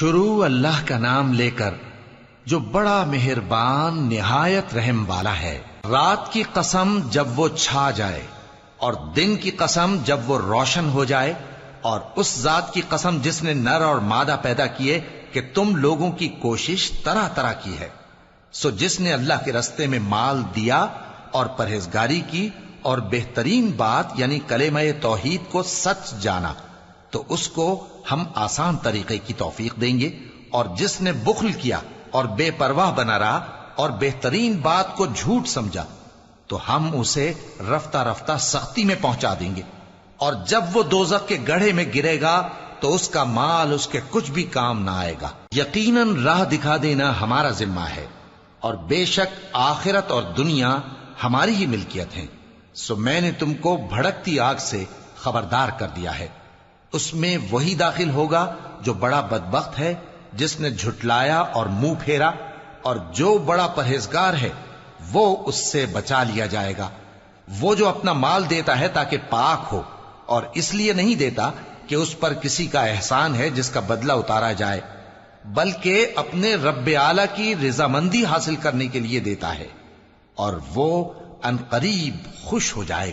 شروع اللہ کا نام لے کر جو بڑا مہربان نہایت رحم والا ہے۔ رات کی قسم جب وہ چھا جائے اور دن کی قسم جب وہ روشن ہو جائے، اور اس ذات کی قسم جس نے نر اور مادہ پیدا کیے کہ تم لوگوں کی کوشش طرح طرح کی ہے۔ سو جس نے اللہ کے رستے میں مال دیا اور پرہیزگاری کی اور بہترین بات یعنی کلمہ توحید کو سچ جانا، تو اس کو ہم آسان طریقے کی توفیق دیں گے، اور جس نے بخل کیا اور بے پرواہ بنا رہا اور بہترین بات کو جھوٹ سمجھا، تو ہم اسے رفتہ رفتہ سختی میں پہنچا دیں گے، اور جب وہ دوزخ کے گڑھے میں گرے گا تو اس کا مال اس کے کچھ بھی کام نہ آئے گا۔ یقیناً راہ دکھا دینا ہمارا ذمہ ہے، اور بے شک آخرت اور دنیا ہماری ہی ملکیت ہیں۔ سو میں نے تم کو بھڑکتی آگ سے خبردار کر دیا ہے، اس میں وہی داخل ہوگا جو بڑا بدبخت ہے، جس نے جھٹلایا اور منہ پھیرا، اور جو بڑا پرہیزگار ہے وہ اس سے بچا لیا جائے گا۔ وہ جو اپنا مال دیتا ہے تاکہ پاک ہو، اور اس لیے نہیں دیتا کہ اس پر کسی کا احسان ہے جس کا بدلہ اتارا جائے، بلکہ اپنے رب اعلی کی رضامندی حاصل کرنے کے لیے دیتا ہے، اور وہ عنقریب خوش ہو جائے گا۔